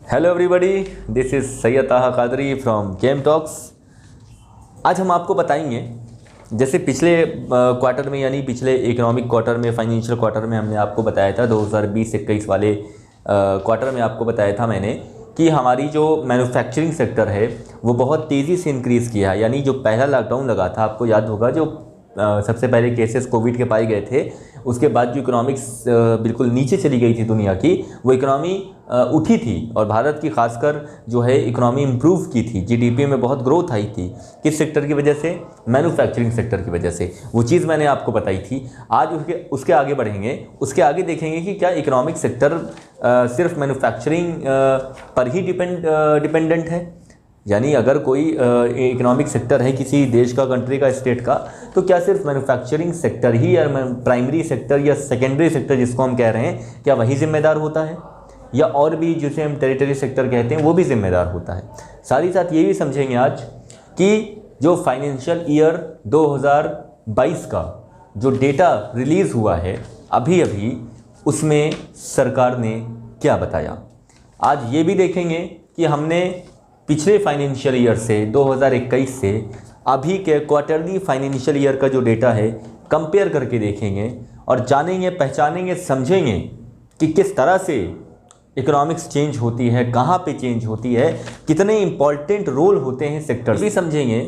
Hello everybody, this is Syed ताहा Qadri from came talks. आज हम आपको बताएंगे, जैसे पिछले क्वार्टर में यानी पिछले इकोनॉमिक क्वार्टर में, फाइनेंशियल क्वार्टर में हमने आपको बताया था 2020-21 वाले क्वार्टर में आपको बताया था मैंने कि हमारी जो मैन्युफैक्चरिंग सेक्टर है वो बहुत तेज़ी से इंक्रीज़ किया है। यानी जो पहला लॉकडाउन लगा था, आपको याद होगा, जो सबसे पहले केसेस कोविड के पाए गए थे, उसके बाद जो इकोनॉमिक्स बिल्कुल नीचे चली गई थी दुनिया की, वो इकोनॉमी उठी थी और भारत की खासकर जो है इकोनॉमी इम्प्रूव की थी। जीडीपी में बहुत ग्रोथ आई थी। किस सेक्टर की वजह से? मैन्युफैक्चरिंग सेक्टर की वजह से। वो चीज़ मैंने आपको बताई थी। आज उसके आगे बढ़ेंगे, उसके आगे देखेंगे कि क्या इकोनॉमिक सेक्टर सिर्फ मैन्युफैक्चरिंग पर ही डिपेंडेंट है। यानी अगर कोई इकोनॉमिक सेक्टर है किसी देश का, कंट्री का, स्टेट का, तो क्या सिर्फ मैन्युफैक्चरिंग सेक्टर ही या प्राइमरी सेक्टर या सेकेंडरी सेक्टर जिसको हम कह रहे हैं, क्या वही जिम्मेदार होता है, या और भी जिसे हम टेरिटरी सेक्टर कहते हैं वो भी जिम्मेदार होता है? साथ ही साथ ये भी समझेंगे आज कि जो फाइनेंशियल ईयर 2022 का जो डेटा रिलीज़ हुआ है अभी उसमें सरकार ने क्या बताया। आज ये भी देखेंगे कि हमने पिछले फाइनेंशियल ईयर से 2021 से अभी के क्वार्टरली फाइनेंशियल ईयर का जो डेटा है कंपेयर करके देखेंगे और जानेंगे, पहचानेंगे, समझेंगे कि किस तरह से इकोनॉमिक्स चेंज होती है, कहाँ पे चेंज होती है, कितने इम्पॉर्टेंट रोल होते हैं सेक्टर्स। भी समझेंगे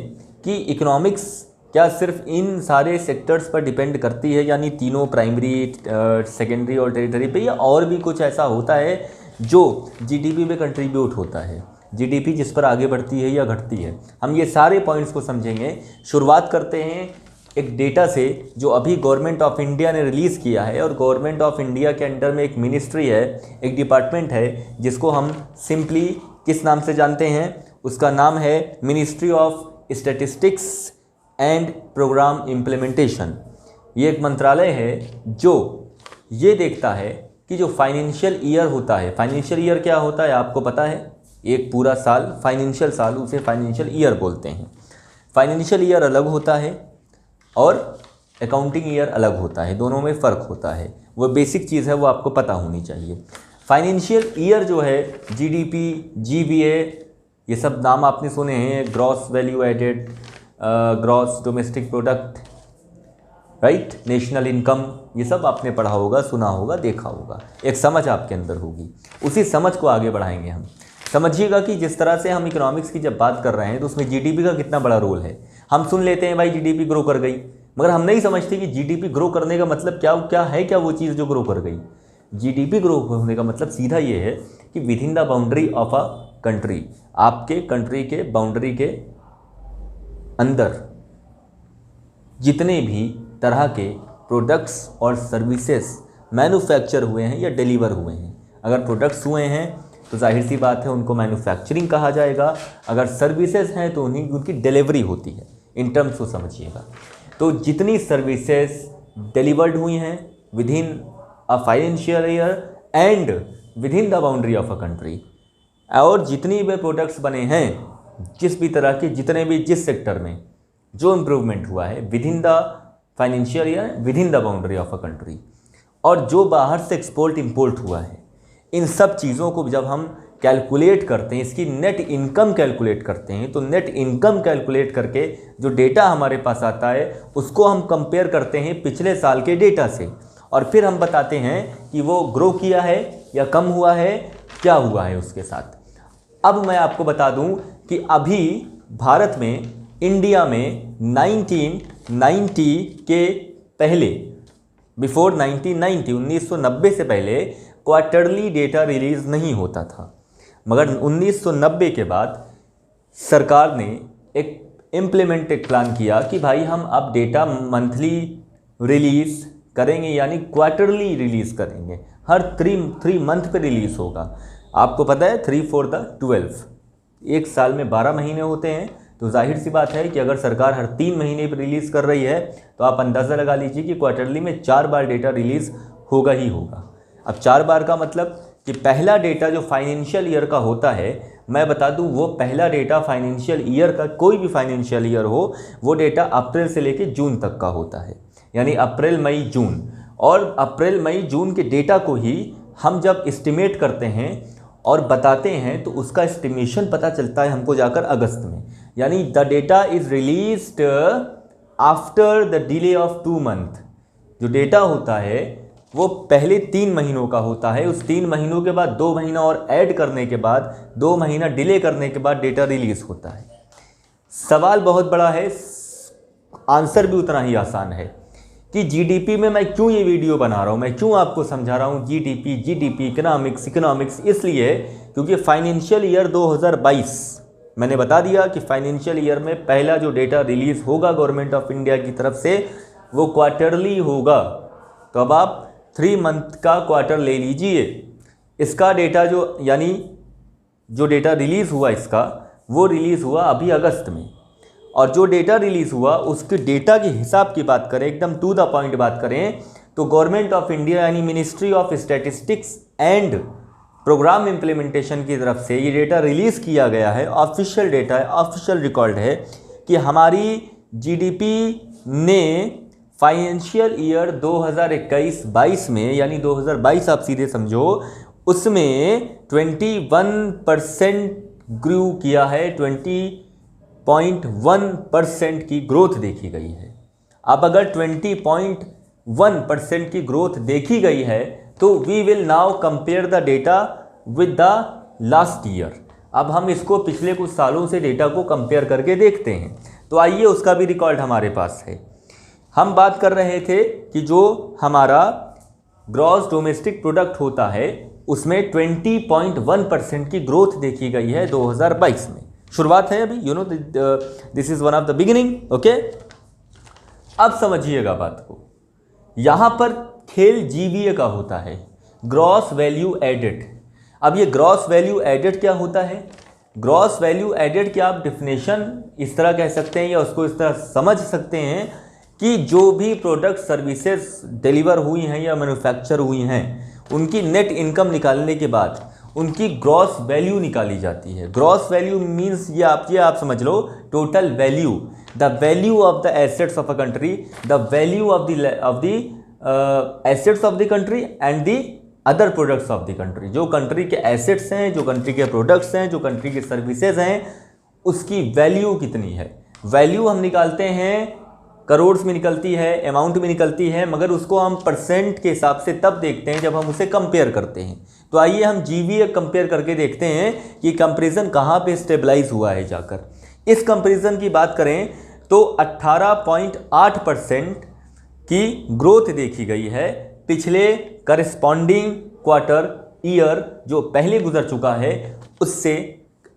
कि इकोनॉमिक्स क्या सिर्फ इन सारे सेक्टर्स पर डिपेंड करती है, यानी तीनों प्राइमरी, सेकेंडरी और टेरिटरी पे, या और भी कुछ ऐसा होता है जो जीडीपी में कंट्रीब्यूट होता है, जीडीपी जिस पर आगे बढ़ती है या घटती है। हम ये सारे पॉइंट्स को समझेंगे। शुरुआत करते हैं एक डेटा से जो अभी गवर्नमेंट ऑफ इंडिया ने रिलीज़ किया है। और गवर्नमेंट ऑफ इंडिया के अंडर में एक मिनिस्ट्री है, एक डिपार्टमेंट है, जिसको हम सिंपली किस नाम से जानते हैं? उसका नाम है ministry of statistics and programme implementation. ये एक मंत्रालय है जो ये देखता है कि जो फाइनेंशियल ईयर होता है, फाइनेंशियल ईयर क्या होता है आपको पता है? एक पूरा साल, फाइनेंशियल साल, उसे फाइनेंशियल ईयर बोलते हैं। फाइनेंशियल ईयर अलग होता है और अकाउंटिंग ईयर अलग होता है, दोनों में फ़र्क होता है। वो बेसिक चीज़ है, वो आपको पता होनी चाहिए। फाइनेंशियल ईयर जो है जीडीपी, जीवीए, ये सब नाम आपने सुने हैं, gross value added, gross domestic product, right, national income, ये सब आपने पढ़ा होगा, सुना होगा, देखा होगा। एक समझ आपके अंदर होगी, उसी समझ को आगे बढ़ाएंगे हम। समझिएगा कि जिस तरह से हम इकोनॉमिक्स की जब बात कर रहे हैं तो उसमें जीडीपी का कितना बड़ा रोल है। हम सुन लेते हैं भाई जीडीपी ग्रो कर गई, मगर हम नहीं समझते कि जीडीपी ग्रो करने का मतलब क्या है, क्या वो चीज़ जो ग्रो कर गई। जीडीपी ग्रो होने का मतलब सीधा ये है कि with in the boundary of a country, आपके कंट्री के बाउंड्री के अंदर जितने भी तरह के प्रोडक्ट्स और सर्विसेज मैन्युफैक्चर हुए हैं या डिलीवर हुए हैं। अगर प्रोडक्ट्स हुए हैं तो जाहिर सी बात है उनको मैन्युफैक्चरिंग कहा जाएगा। अगर सर्विसेज हैं तो उनकी डिलीवरी होती है। इन टर्म्स को समझिएगा। तो जितनी सर्विसेज डिलीवर्ड हुई हैं with in a financial year and with in the boundary of a country, और जितनी भी प्रोडक्ट्स बने हैं, जिस भी तरह के, जितने भी जिस सेक्टर में जो इम्प्रूवमेंट हुआ है with in the financial year, with in the boundary of a country, और जो बाहर से एक्सपोर्ट इंपोर्ट हुआ है, इन सब चीज़ों को जब हम कैलकुलेट करते हैं, इसकी नेट इनकम कैलकुलेट करते हैं, तो नेट इनकम कैलकुलेट करके जो डेटा हमारे पास आता है उसको हम कंपेयर करते हैं पिछले साल के डेटा से, और फिर हम बताते हैं कि वो ग्रो किया है या कम हुआ है, क्या हुआ है उसके साथ। अब मैं आपको बता दूं कि अभी भारत में, इंडिया में 1990 के पहले, बिफोर 1990 से पहले क्वार्टरली डेटा रिलीज़ नहीं होता था। मगर 1990 के बाद सरकार ने एक इम्प्लीमेंटेड प्लान किया कि भाई हम अब डेटा मंथली रिलीज़ करेंगे, यानी क्वार्टरली रिलीज़ करेंगे। हर थ्री मंथ पे रिलीज़ होगा। आपको पता है 3 4 12, एक साल में 12 महीने होते हैं। तो जाहिर सी बात है कि अगर सरकार हर 3 महीने पर रिलीज़ कर रही है तो आप अंदाज़ा लगा लीजिए कि क्वार्टरली में 4 बार डेटा रिलीज़ होगा ही होगा। अब 4 बार का मतलब कि पहला डेटा जो फाइनेंशियल ईयर का होता है, मैं बता दूं वो पहला डेटा फाइनेंशियल ईयर का, कोई भी फाइनेंशियल ईयर हो, वो डेटा अप्रैल से लेकर जून तक का होता है, यानी अप्रैल मई जून। और अप्रैल मई जून के डेटा को ही हम जब एस्टिमेट करते हैं और बताते हैं तो उसका एस्टिमेशन पता चलता है हमको जाकर अगस्त में, यानी the data is released after the delay of 2 month. जो डेटा होता है वो पहले 3 महीनों का होता है, उस 3 महीनों के बाद 2 महीना और ऐड करने के बाद 2 महीना डिले करने के बाद डेटा रिलीज होता है। सवाल बहुत बड़ा है, आंसर भी उतना ही आसान है कि जीडीपी में मैं क्यों ये वीडियो बना रहा हूँ, मैं क्यों आपको समझा रहा हूँ जीडीपी इकोनॉमिक्स, इसलिए क्योंकि फाइनेंशियल ईयर 2022 मैंने बता दिया कि फाइनेंशियल ईयर में पहला जो डेटा रिलीज होगा गवर्नमेंट ऑफ इंडिया की तरफ से वो क्वार्टरली होगा। तो अब आप 3 मंथ का क्वार्टर ले लीजिए, इसका डेटा जो यानी जो डेटा रिलीज़ हुआ इसका वो रिलीज़ हुआ अभी अगस्त में, और जो डेटा रिलीज़ हुआ उसके डेटा के हिसाब की बात करें, एकदम टू द पॉइंट बात करें, तो गवर्नमेंट ऑफ इंडिया यानी ministry of statistics and programme implementation की तरफ से ये डेटा रिलीज़ किया गया है। ऑफिशियल डेटा है, ऑफिशियल रिकॉर्ड है कि हमारी जीडीपी ने फाइनेंशियल ईयर 2021-22 में, यानी 2022 आप सीधे समझो, उसमें 21% ग्रू किया है, 20.1% की ग्रोथ देखी गई है। अब अगर 20.1% की ग्रोथ देखी गई है तो we will now compare the data with the last year. अब हम इसको पिछले कुछ सालों से डेटा को कंपेयर करके देखते हैं। तो आइए उसका भी रिकॉर्ड हमारे पास है। हम बात कर रहे थे कि जो हमारा ग्रॉस डोमेस्टिक प्रोडक्ट होता है उसमें 20.1% की ग्रोथ देखी गई है 2022 में। शुरुआत है अभी, you know this is one of the beginning. Okay, अब समझिएगा बात को। यहां पर खेल जीवीए का होता है, ग्रॉस वैल्यू एडेड। अब ये ग्रॉस वैल्यू एडेड क्या होता है? ग्रॉस वैल्यू एडेड की आप डिफिनेशन इस तरह कह सकते हैं या उसको इस तरह समझ सकते हैं कि जो भी प्रोडक्ट सर्विसेज डिलीवर हुई हैं या मैन्युफैक्चर हुई हैं उनकी नेट इनकम निकालने के बाद उनकी ग्रॉस वैल्यू निकाली जाती है। ग्रॉस वैल्यू मीन्स ये आप समझ लो, total value, the value of the assets of a country, the value of the assets of the country and the other products of the country. जो कंट्री के assets हैं, जो कंट्री के products हैं, जो कंट्री के सर्विसेज हैं, उसकी वैल्यू कितनी है। वैल्यू हम निकालते हैं, करोड़ में निकलती है, अमाउंट में निकलती है, मगर उसको हम परसेंट के हिसाब से तब देखते हैं जब हम उसे कंपेयर करते हैं। तो आइए हम जीवीए कंपेयर करके देखते हैं कि कंपैरिजन कहाँ पे स्टेबलाइज हुआ है जाकर। इस कंपैरिजन की बात करें तो 18.8% की ग्रोथ देखी गई है पिछले करस्पॉन्डिंग क्वार्टर ईयर जो पहले गुजर चुका है उससे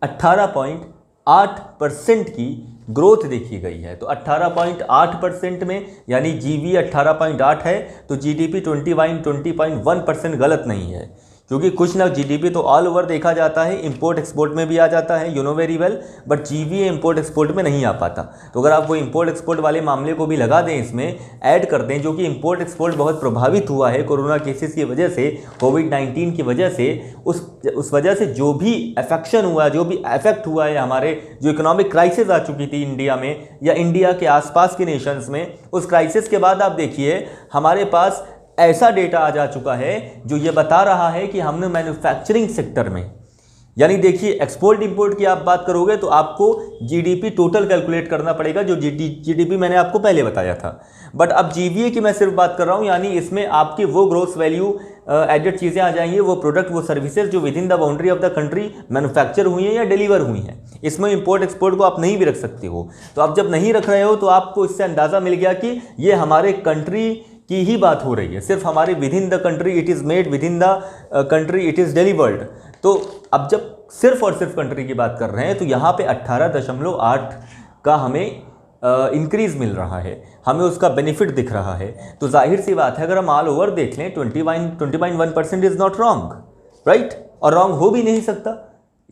18.8% की ग्रोथ देखी गई है। तो 18.8% में यानी जीवी 18.8 है तो जीडीपी 20.1% गलत नहीं है, क्योंकि कुछ ना जीडीपी तो ऑल ओवर देखा जाता है, इंपोर्ट एक्सपोर्ट में भी आ जाता है, you know very well, but जीवी इंपोर्ट एक्सपोर्ट में नहीं आ पाता। तो अगर आप वो इंपोर्ट एक्सपोर्ट वाले मामले को भी लगा दें, इसमें ऐड कर दें, जो कि इंपोर्ट एक्सपोर्ट बहुत प्रभावित हुआ है कोरोना केसेस की वजह से, कोविड-19 की वजह से, उस वजह से जो भी अफेक्शन हुआ, जो भी अफेक्ट हुआ है, हमारे जो इकोनॉमिक क्राइसिस आ चुकी थी इंडिया में या इंडिया के आसपास के नेशंस में, उस क्राइसिस के बाद आप देखिए हमारे पास ऐसा डेटा आ जा चुका है जो ये बता रहा है कि हमने मैन्युफैक्चरिंग सेक्टर में, यानी देखिए एक्सपोर्ट इंपोर्ट की आप बात करोगे तो आपको जीडीपी टोटल कैलकुलेट करना पड़ेगा, जो जीडीपी मैंने आपको पहले बताया था। बट अब जीवीए की मैं सिर्फ बात कर रहा हूँ, यानी इसमें आपकी वो ग्रोस वैल्यू एडेड चीज़ें आ जाएंगी, वो प्रोडक्ट, वो सर्विसेज जो with in the boundary of the country manufacture हुई हैं या डिलीवर हुई हैं। इसमें इंपोर्ट एक्सपोर्ट को आप नहीं भी रख सकते हो। तो आप जब नहीं रख रहे हो तो आपको इससे अंदाज़ा मिल गया कि ये हमारे कंट्री की ही बात हो रही है, सिर्फ हमारे with in the country it is made, with in the country it is delivered. तो अब जब सिर्फ और सिर्फ कंट्री की बात कर रहे हैं तो यहाँ पे 18.8 का हमें इंक्रीज़ मिल रहा है, हमें उसका बेनिफिट दिख रहा है। तो जाहिर सी बात है अगर हम ऑल ओवर देख लें 20.1% इज़ नॉट रॉन्ग, राइट, और रॉन्ग हो भी नहीं सकता,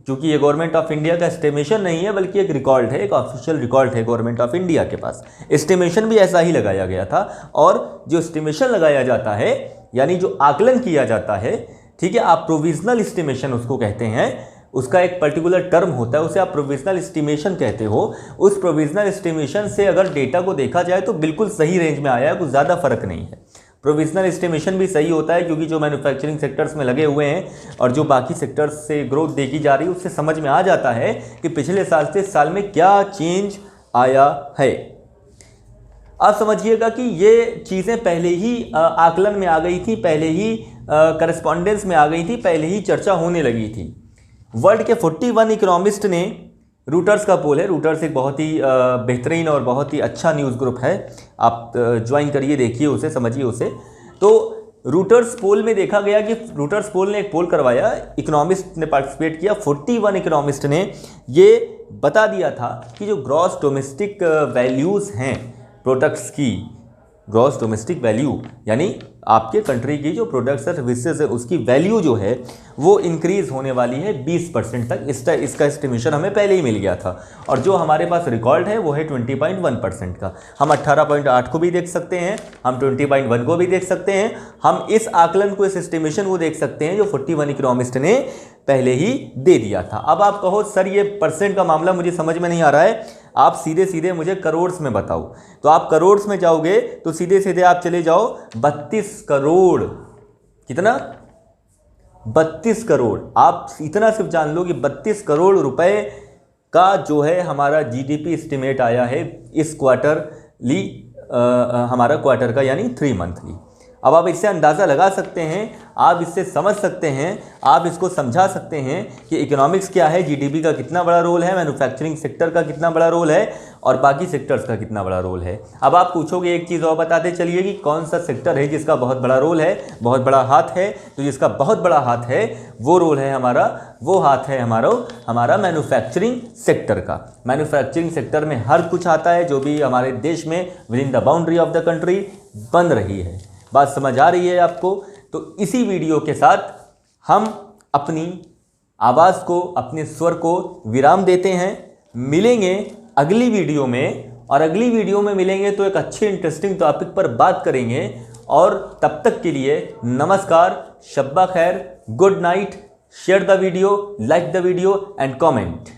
क्योंकि ये गवर्नमेंट ऑफ इंडिया का एस्टिमेशन नहीं है बल्कि एक रिकॉर्ड है, एक ऑफिशियल रिकॉर्ड है गवर्नमेंट ऑफ इंडिया के पास। एस्टिमेशन भी ऐसा ही लगाया गया था, और जो एस्टिमेशन लगाया जाता है यानी जो आकलन किया जाता है, ठीक है, आप प्रोविजनल एस्टिमेशन उसको कहते हैं, उसका एक पर्टिकुलर टर्म होता है, उसे आप प्रोविजनल एस्टिमेशन कहते हो। उस प्रोविजनल एस्टिमेशन से अगर डेटा को देखा जाए तो बिल्कुल सही रेंज में आया है, कुछ ज़्यादा फर्क नहीं है। प्रोविजनल एस्टिमेशन भी सही होता है, क्योंकि जो मैन्युफैक्चरिंग सेक्टर्स में लगे हुए हैं और जो बाकी सेक्टर्स से ग्रोथ देखी जा रही है उससे समझ में आ जाता है कि पिछले साल से इस साल में क्या चेंज आया है। आप समझिएगा कि ये चीज़ें पहले ही आकलन में आ गई थी, पहले ही करस्पॉन्डेंस में आ गई थी, पहले ही चर्चा होने लगी थी। वर्ल्ड के 41 इकोनॉमिस्ट ने, रूटर्स का पोल है, रूटर्स एक बहुत ही बेहतरीन और बहुत ही अच्छा न्यूज़ ग्रुप है, आप ज्वाइन करिए, देखिए उसे, समझिए उसे। तो रूटर्स पोल में देखा गया कि रूटर्स पोल ने एक पोल करवाया, इकोनॉमिस्ट ने पार्टिसिपेट किया, 41 इकोनॉमिस्ट ने ये बता दिया था कि जो ग्रॉस डोमेस्टिक वैल्यूज़ हैं प्रोडक्ट्स की, ग्रॉस डोमेस्टिक वैल्यू यानी आपके कंट्री की जो प्रोडक्ट्स और सर्विसेज है उसकी वैल्यू जो है वो इंक्रीज़ होने वाली है 20% तक। इसका एस्टिमेशन हमें पहले ही मिल गया था और जो हमारे पास रिकॉर्ड है वो है 20.1% का। हम 18.8 को भी देख सकते हैं, हम 20.1 को भी देख सकते हैं, हम इस आकलन को, इस एस्टिमेशन को देख सकते हैं जो 41 इकोनॉमिस्ट ने पहले ही दे दिया था। अब आप कहो सर ये परसेंट का मामला मुझे समझ में नहीं आ रहा है, आप सीधे सीधे मुझे करोड़्स में बताओ। तो आप करोड़्स में जाओगे तो सीधे सीधे आप चले जाओ 32 करोड़, कितना? 32 करोड़। आप इतना सिर्फ जान लो कि 32 करोड़ रुपए का जो है हमारा जीडीपी एस्टिमेट आया है इस क्वार्टरली, हमारा क्वार्टर का यानी 3 मंथली। अब आप इससे अंदाज़ा लगा सकते हैं, आप इससे समझ सकते हैं, आप इसको समझा सकते हैं कि इकोनॉमिक्स क्या है, जीडीपी का कितना बड़ा रोल है, मैन्युफैक्चरिंग सेक्टर का कितना बड़ा रोल है और बाकी सेक्टर्स का कितना बड़ा रोल है। अब आप पूछोगे एक चीज़ और बताते चलिए कि कौन सा सेक्टर है जिसका बहुत बड़ा रोल है, बहुत बड़ा हाथ है। तो जिसका बहुत बड़ा हाथ है वो रोल है हमारा, वो हाथ है हमारा मैन्युफैक्चरिंग सेक्टर का। मैन्युफैक्चरिंग सेक्टर में हर कुछ आता है जो भी हमारे देश में with in the boundary of the country बन रही है। बात समझ आ रही है आपको? तो इसी वीडियो के साथ हम अपनी आवाज़ को, अपने स्वर को विराम देते हैं। मिलेंगे अगली वीडियो में, और अगली वीडियो में मिलेंगे तो एक अच्छे इंटरेस्टिंग टॉपिक पर बात करेंगे। और तब तक के लिए नमस्कार, शब्बा खैर, good night. Share the video, like the video and comment.